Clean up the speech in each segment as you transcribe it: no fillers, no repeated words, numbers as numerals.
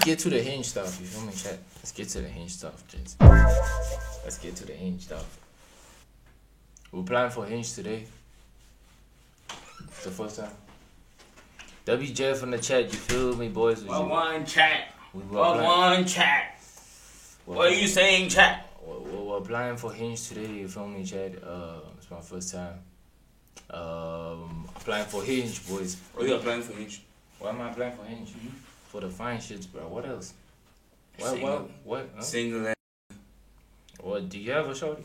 get to the hinge stuff. You feel me, chat? Let's get to the hinge stuff, kids. Let's get to the hinge stuff. We're applying for hinge today. It's the first time. WJ from the chat, you feel me, boys? One chat. One chat. What are you saying, chat? We're applying for hinge today, you feel me, chat? It's my first time. Applying for hinge, boys. Oh, you're applying for hinge? Why am I applying for hinge? For the fine shits, bro. What else? What? Huh? Single. What? Do you have a shorty?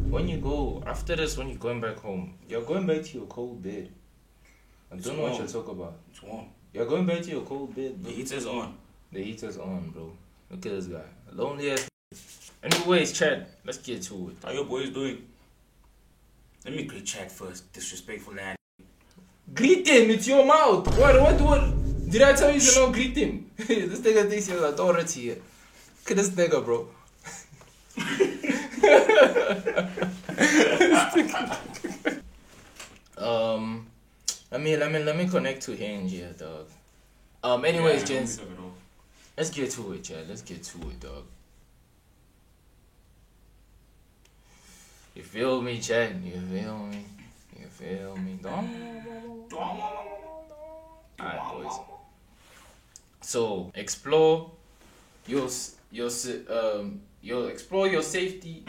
When you go after this, when you're going back home, you're going back to your cold bed. I don't know what you'll talk about. It's warm. You're going back to your cold bed, bro. The heater's on. The heater's on, bro. Look at this guy. Lonely ass. Anyways, chat. Let's get to it. How your boys doing? Let me greet chat first. Disrespectful land. Greet him. It's your mouth. What? Did I tell you to not greet him? This nigga thinks he's authority here. Look at this nigga, bro. Let me connect to Hinge here, dog. Anyways, gents, let's get to it, chat. Let's get to it, dog. You feel me, chat? You feel me? You feel me? Alright, boys. So explore your explore your safety.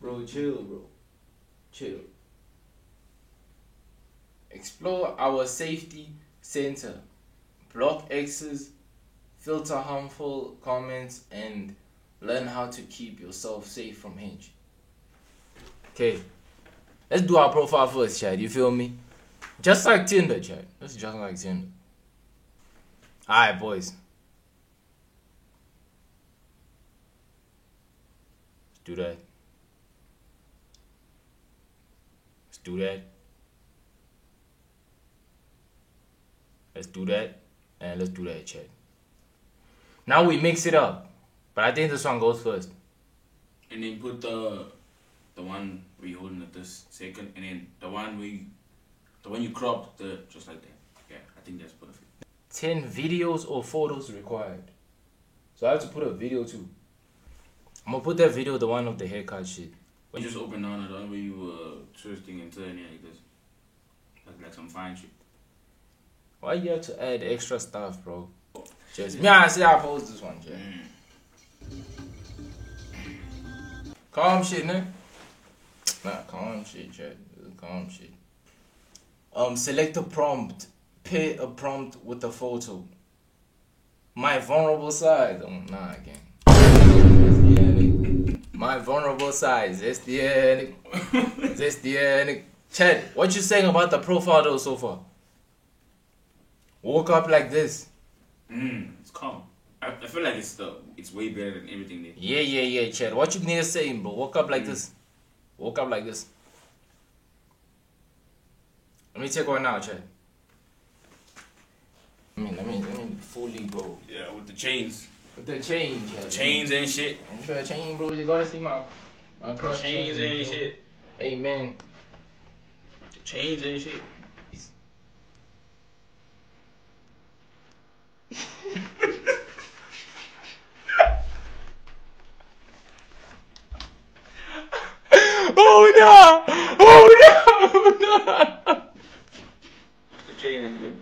Bro, chill, bro. Chill. Explore our safety center. Block exes, filter harmful comments, and learn how to keep yourself safe from Hinge. Okay. Let's do our profile first, chat. You feel me? Just like Tinder, chat. This is just like Tinder. Alright, boys. Let's do that. Let's do that. Let's do that. And let's do that, chat. Now we mix it up. But I think this one goes first. And then put the one where you're holding it this second, and then the one you cropped just like that. Yeah, I think that's perfect. 10 videos or photos required. So I have to put a video too. I'm gonna put that video, the one of the haircut shit. You just open on the one where you were twisting and turning like this. Like some fine shit. Why you have to add extra stuff, bro? Just I see I post this one, Jay. Calm shit, nah. Nah, calm shit, Jay. Calm shit. Select a prompt. Pair a prompt with a photo. My vulnerable side. Nah, again. My vulnerable side. Zestianic. Zestianic. Chad, what you saying about the profile though so far? Woke up like this. It's calm. I feel like it's way better than everything there. Yeah, Chad. What you need to say, bro? Woke up like this. Woke up like this. Let me take one now, Chad. Let me fully go. Yeah, with the chains. With the chain, Chad. Chains and shit. I'm sure chain, bro. You gotta see my chains and shit. Hey, man. Chains and shit. Oh no! Oh no! The chain and shit.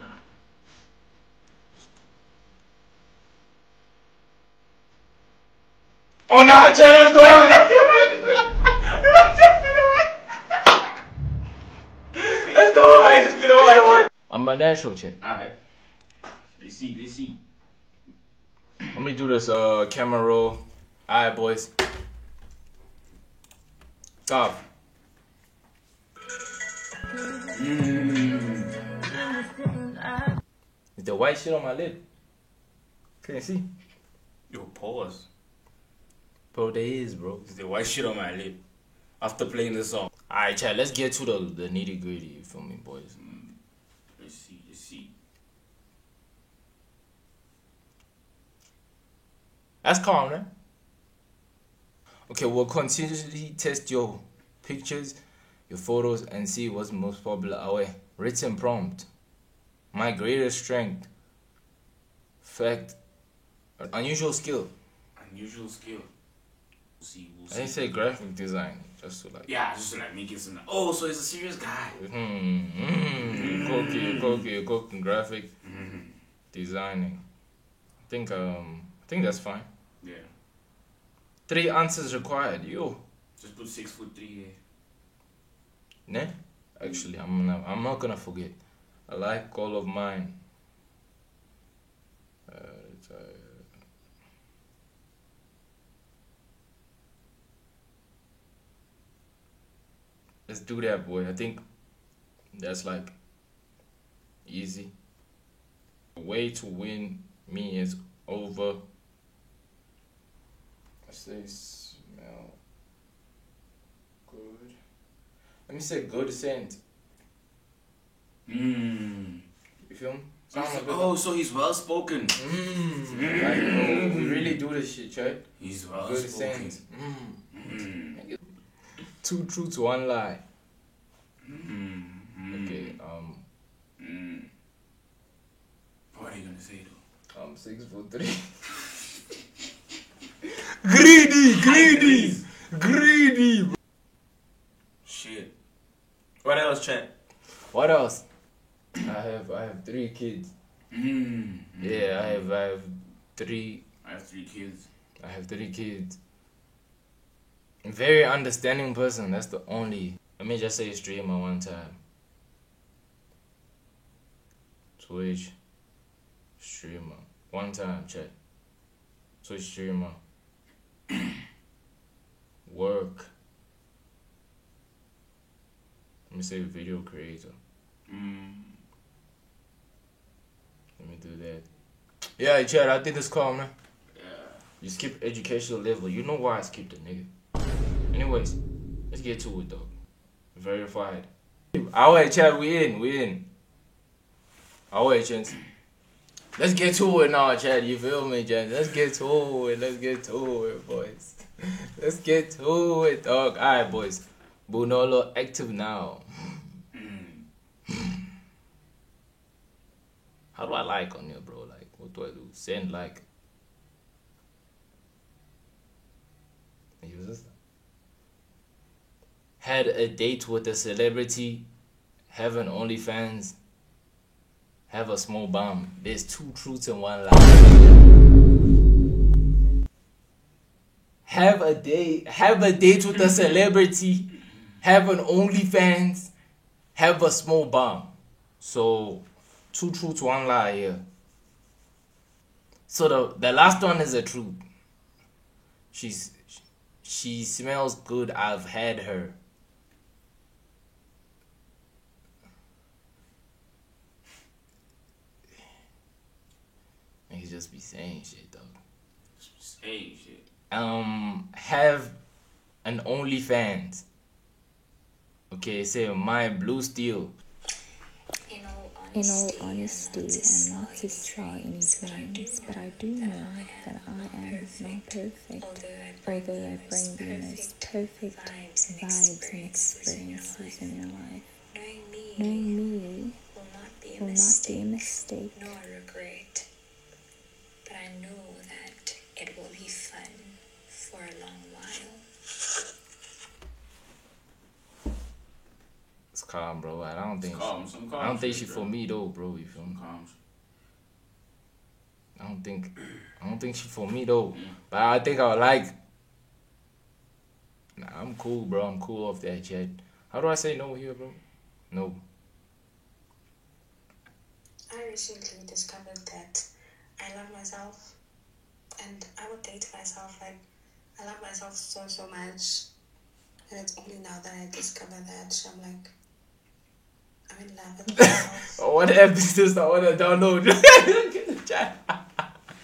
Oh no! Chad, go on! Let's go! I'm a natural, Chad. Alright. Let's see. Let me do this camera roll. Alright, boys. Stop. Is the white shit on my lip? Can't see. Yo, pause. Bro, there is, bro. Is the white shit on my lip after playing this song? Alright, chat, let's get to the nitty gritty, you feel me, boys? Let's see. That's calm, right? Okay, we'll continuously test your pictures, your photos, and see what's most popular away. Written prompt. My greatest strength. Fact Unusual skill. Unusual skill. We'll I see. didn't say graphic design, just to like. Yeah, just to like make it something. Oh, so he's a serious guy. Cooking, graphic designing. I think that's fine. Yeah. 3 answers required. Yo. Just put 6'3" here. Nah. Actually, I'm not gonna forget. I like all of mine. Let's do that, boy. I think that's like easy. The way to win me is over. I say smell good. Let me say good scent. You feel me? Sound like Oh, so he's well spoken. Like, bro, we really do this shit, right? He's well Good spoken. scent. 2 truths, 1 lie. Okay, What are you gonna say though? I'm 6'3". Greedy. Bro. Shit. What else, chat? What else? I have 3 kids. Yeah, I have 3. I have 3 kids. I have 3 kids. Very understanding person. That's the only. Let me just say streamer one time. Twitch streamer one time. Chat. Twitch streamer. Work. Let me say video creator. Let me do that. Yeah, Chad, I think it's calm, man. Yeah. You skip educational level. You know why I skipped it, nigga. Anyways, let's get to it, though. Verified. Alright, Chad, we in. Alright, gents. Let's get to it now, Chad. You feel me, gents? Let's get to it, boys. Let's get to it, dog. Alright, boys. Bunolo active now. How do I like on you, bro? Like, what do I do? Send like. Use this. Had a date with a celebrity. Have an OnlyFans. Have a small bomb. There's 2 truths and 1 lie. Have a date with a celebrity. Have an OnlyFans. Have a small bomb. So 2 truths, 1 lie here. So the last one is a truth. She smells good. I've had her. Niggas just be saying shit, dog. Saying shit. Have an OnlyFans. Okay, say my blue steel. In all honesty, I'm not to star any dreams, but I do know that I am not perfect, although I bring the most perfect vibes and experiences in your life. Knowing me will not be a mistake, nor a regret, but I know that it will be fun for a long while. It's calm, bro. I don't think. Some calm I don't think shit, she bro. for me though, bro. You feel me? Calm shit. I don't think she for me though. But I think I would like. Nah, I'm cool, bro. I'm cool off that chat. How do I say no here, bro? No. I recently discovered that I love myself, and I would date myself. Like, I love myself so much, and it's only now that I discover that I'm like, I'm in love with myself. What app is this? I wanna download.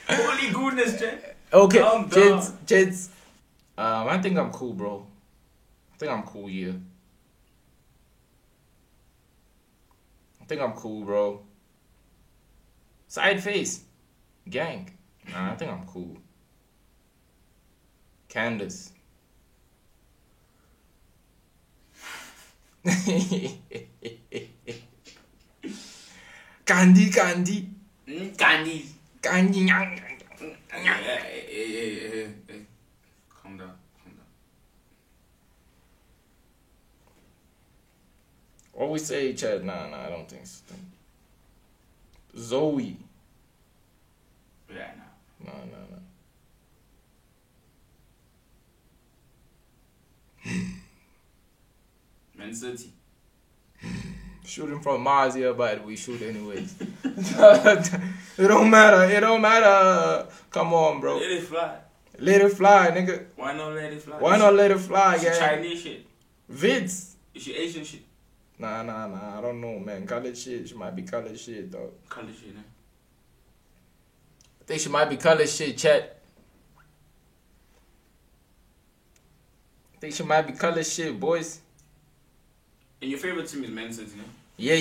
Holy goodness, chat. Okay, Calm down. gents. I think I'm cool, bro. I think I'm cool, yeah. I think I'm cool, bro. Side face. Gang. Nah, I think I'm cool. Candace. Candy. Candies. Candy. Hey. Calm down. What we say, Chad? Nah, I don't think so. Zoe. Yeah, Nah. Man City. Shooting from Mars, yeah, but we shoot anyways. It don't matter. Come on, bro. Let it fly. Let it fly, nigga. Why not let it fly? Why not let it fly, It's yeah? Chinese shit. Vids. It's your Asian shit. Nah. I don't know, man. College shit. She might be college shit, dog. College shit, man. I think she might be college shit, chat. I think she might be college shit, boys. And your favorite team is Man City, no? Yeah.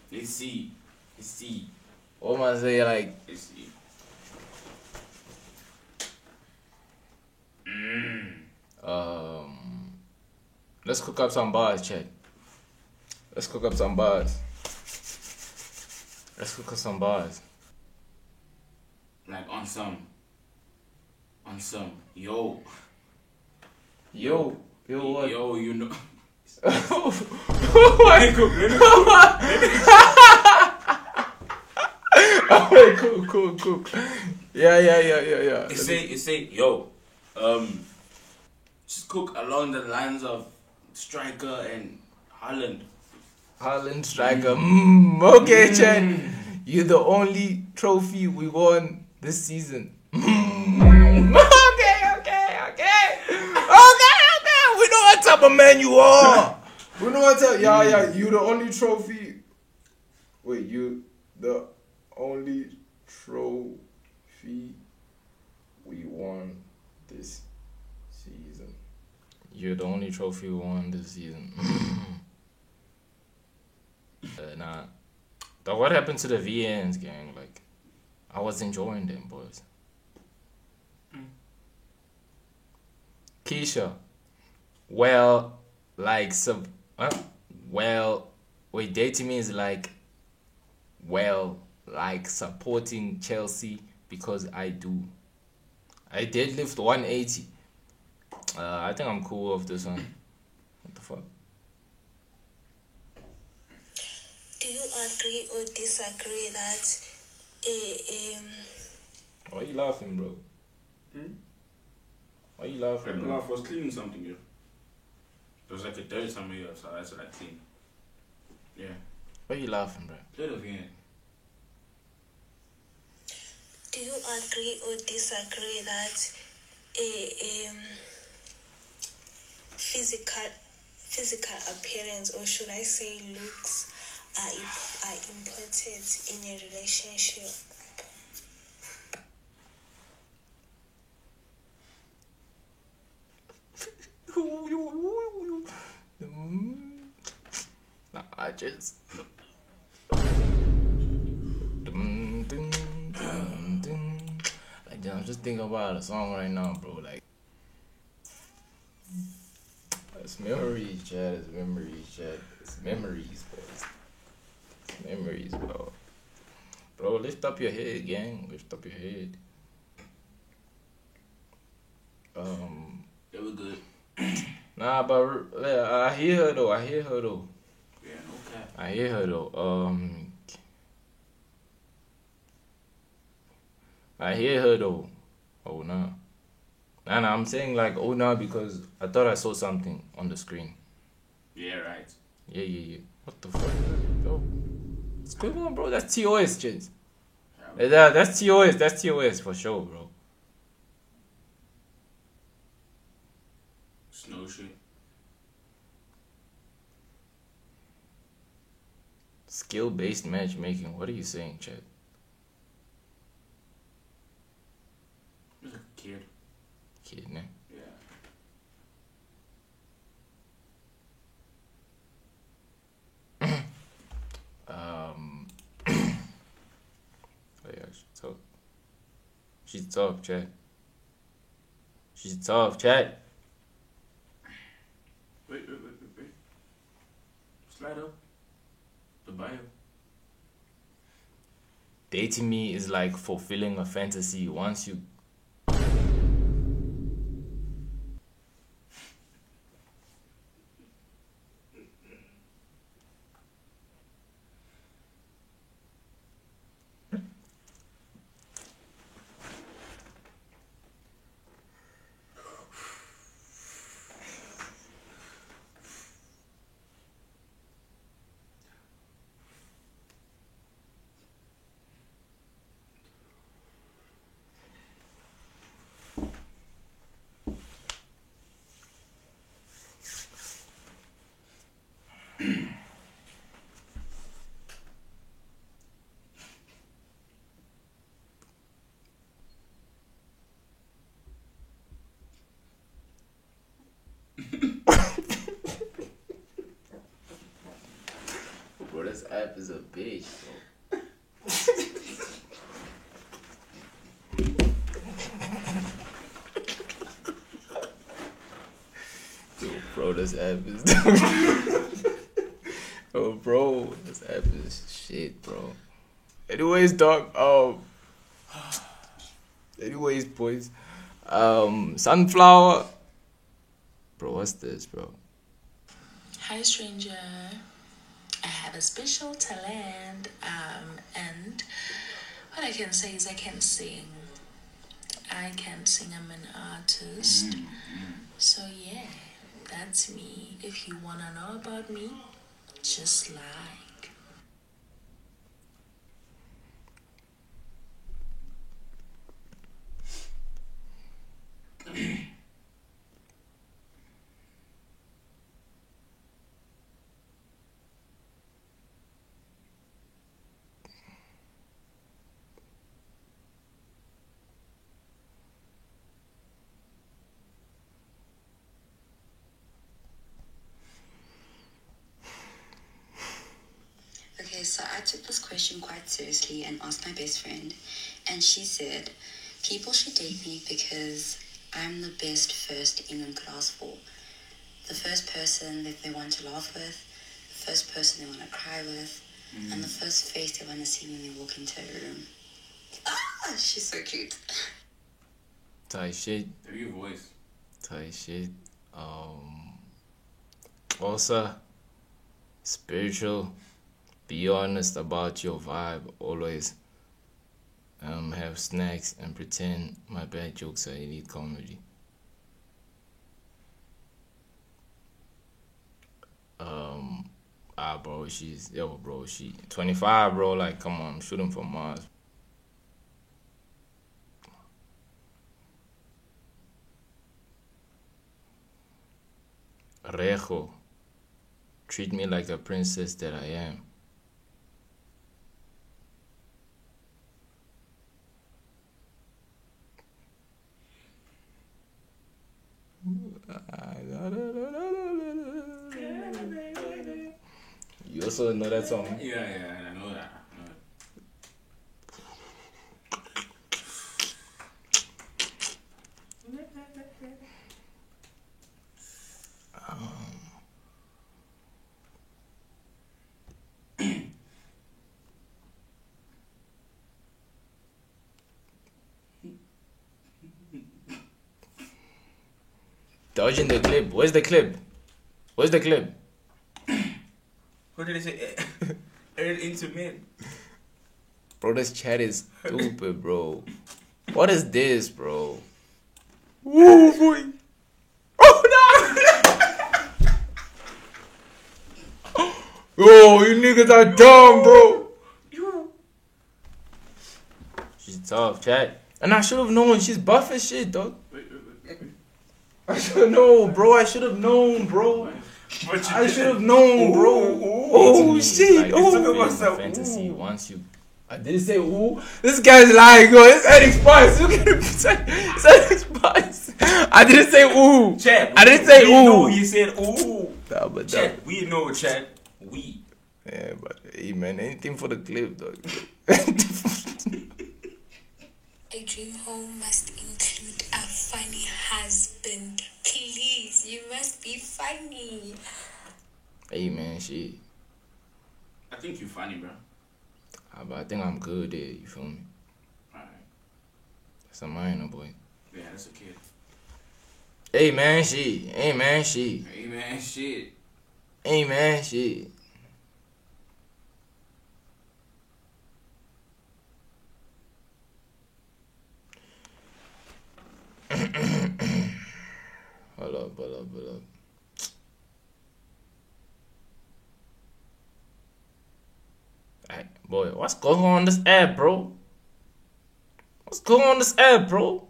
Let's see. What am I say, like? Let's see. Let's cook up some bars, chat. Let's cook up some bars. Like on some. Yo, what? Yo, you know. Alright, cool. Yeah. You say, yo, just cook along the lines of Striker and Haaland striker. Okay, Chad. You're the only trophy we won this season. Okay. We know what type of man you are. We know what type. Yeah. You the only trophy. Wait, you the only trophy we won this season. You're the only trophy we won this season. Nah. But what happened to the VNs, gang? Like, I was enjoying them, boys. Keisha. Well, like, dating me is like, like supporting Chelsea because I do. I deadlift 180. I think I'm cool with this one. What the fuck? Do you agree or disagree that Why you laughing, bro? Why you laughing, bro? I was cleaning something here. There was like a dirt somewhere here, so that's what I cleaned. Yeah. Why you laughing, bro? Little again. do you agree or disagree that physical appearance, or should I say looks, are important in a relationship? I just. Like, I'm just thinking about a song right now, bro. Like, it's memories, Chad. It's memories, boys. It's memories, bro. Bro, lift up your head, gang. Lift up your head. They were good. Nah, but I hear her though. Yeah, no cap. I hear her though. Oh no. Nah, I'm saying like oh no because I thought I saw something on the screen. Yeah, right. Yeah. What the fuck? Yo, what's going on, bro? That's TOS, Jens. That's TOS. That's TOS for sure, bro. Snow shit. Skill-based matchmaking. What are you saying, Chad? He was a kid. Kid, man. Yeah. Oh yeah, she's tough, Chad. She's tough, Chad. Wait. right up the bio. Dating me is like fulfilling a fantasy once you. Bro, this app is a bitch, bro. Yo, bro, this app is. Oh, bro, this app is shit, bro. Anyways, dog. Anyways, boys. Sunflower. Bro, what's this, bro? Hi, stranger. I have a special talent, and what I can say is I can sing. I'm an artist. So yeah, that's me. If you wanna know about me, just like. Okay, so I took this question quite seriously and asked my best friend, and she said, people should date me because I'm the best first England could ask for. The first person that they want to laugh with, the first person they want to cry with, and the first face they want to see when they walk into a room. Ah, she's so cute. Tight shit. Hear your voice. Tight shit. Also, spiritual. Be honest about your vibe always. Have snacks and pretend my bad jokes are elite comedy. Bro, she 25, bro. Like, come on, shooting for Mars. Rejo, treat me like a princess that I am. You also know that song? Yeah, I know that. Dodging the clip. Where's the clip? Where's the clip? What did I say? Earn into men. Bro, this chat is stupid, bro. What is this, bro? Woo, boy. Oh, no. Yo, you niggas are dumb, bro. She's tough, chat. And I should have known. She's buff as shit, dog. Wait. I should have known, bro. I should have known, bro. I should have known, bro. Oh, shit. Oh, fantasy once you. I didn't say ooh. This guy's lying, bro. It's Eddie Spice. Look at him. It's Eddie Spice. I didn't say ooh. Chat. I didn't say we ooh. know he said ooh. Nah, but Chat. We know, chat. We. Yeah, but hey, man, anything for the clip, dog. A dream home must include a funny husband. Please, you must be funny. Hey, man, she I think you're funny, bro. But I think I'm good at it, you feel me? Alright. That's a minor, boy. Yeah, that's a kid. Hey, man, shit. Hey, man, shit. Hey, man, shit. Hey, man, shit. Hold up. Hey, boy, what's going on this app, bro? What's going on this app, bro?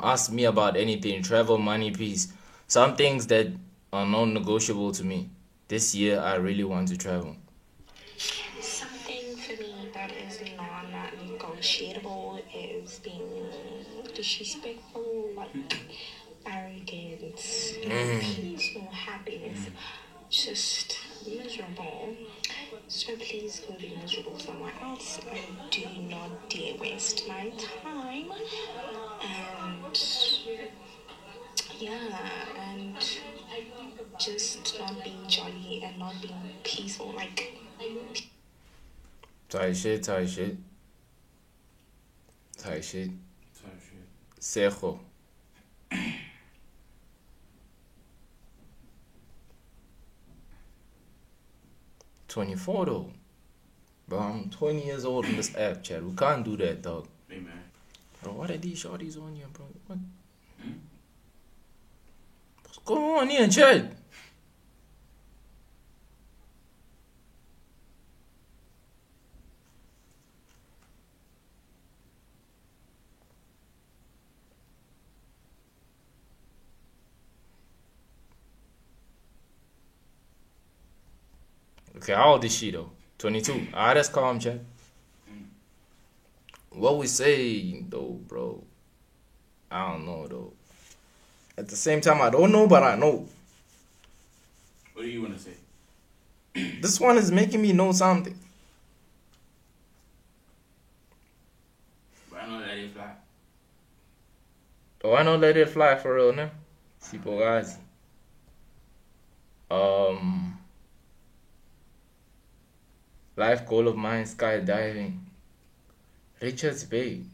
Ask me about anything, travel, money, peace. Some things that are non-negotiable to me. This year, I really want to travel. Something for me that is non-negotiable is being disrespectful, like arrogance, peace, no happiness, just miserable. So please go be miserable somewhere else and do not dare waste my time. And yeah, and just not being jolly and not being peaceful, like Tight shit. Sejo. 24 though. Bro, I'm 20 years old in this app, chat. We can't do that, dog. Hey, man. Bro, what are these shorties on here, bro? What? What's going on here, chat? Okay, how old is she though? 22. Alright, that's calm, chat. What we say though, bro? I don't know though. At the same time, I don't know, but I know. What do you want to say? This one is making me know something. Why not let it fly? Why not let it fly for real, né? Sipogazi. Life goal of mine, skydiving. Richards Bay.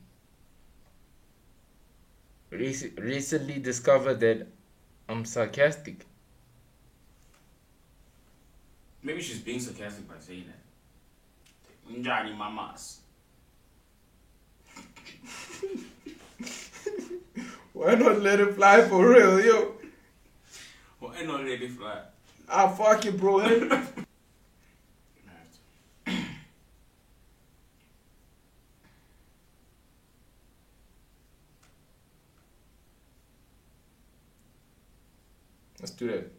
Recently discovered that I'm sarcastic. Maybe she's being sarcastic by saying that. Njani mamas. Why not let it fly for real, yo? Why not let it fly? Ah, fuck you, bro. Let's do that.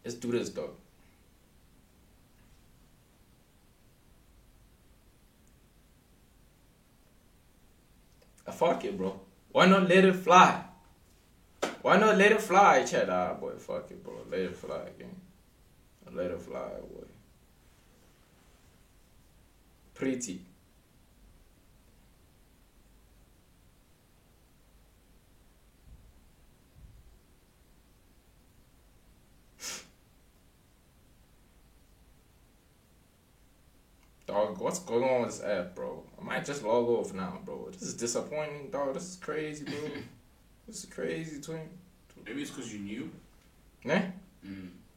Let's do this, dog. Fuck it, bro. Why not let it fly? Why not let it fly, chat? Ah, boy, fuck it, bro. Let it fly again. Let it fly, boy. Pretty. Dog, what's going on with this app, bro? I might just log off now, bro. This is disappointing, dog. This is crazy, bro. This is crazy, twin. Maybe it's because you knew. Nah?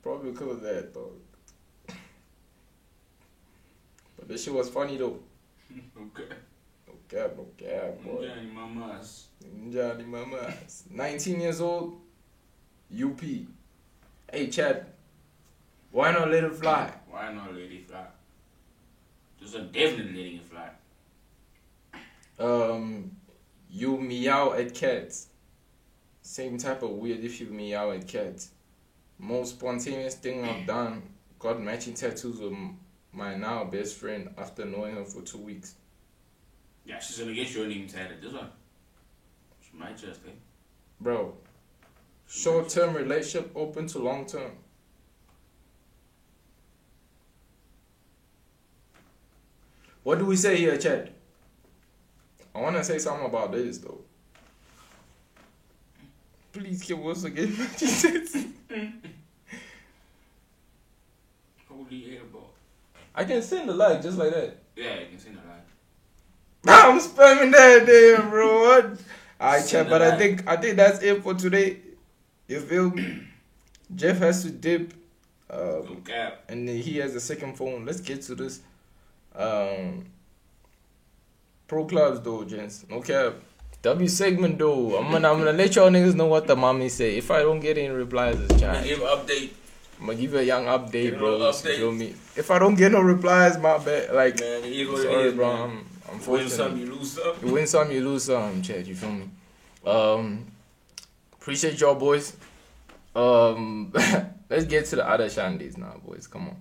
Probably because of that, dog. But this shit was funny, though. Okay. No cap, boy. Njani mamas. Njani mamas. 19 years old. UP. Hey, Chad. Why not let it fly? Why not let it fly? There's a definitely letting it fly. You meow at cats. Same type of weird if you meow at cats. Most spontaneous thing I've done, got matching tattoos with my now best friend after knowing her for 2 weeks. Yeah, she's gonna get your name tatted. This one. She might just, eh? Bro, short-term relationship open to long-term. What do we say here, Chad? I want to say something about this, though. Please give us a game. Holy air ball. I can send the like just like that. Yeah, you can send a like. I'm spamming that damn, bro. What? Alright, Chad, but like. I think that's it for today. You feel me? Jeff has to dip. Okay. And then he has a second phone. Let's get to this. Pro clubs though, gents. No cap. W segment though. I'm gonna let y'all niggas know what the mommy say. If I don't get any replies, it's Chad. Give update. I'm gonna give you a young update, Give a bro. little You update. feel me? If I don't get no replies, my bad. Like, Man, it is what it sorry, is, bro. man. I'm Win fortunate. some, you lose some. You win some, you lose some, Chad. You feel me? Appreciate y'all, boys. Let's get to the other shandies now, boys. Come on.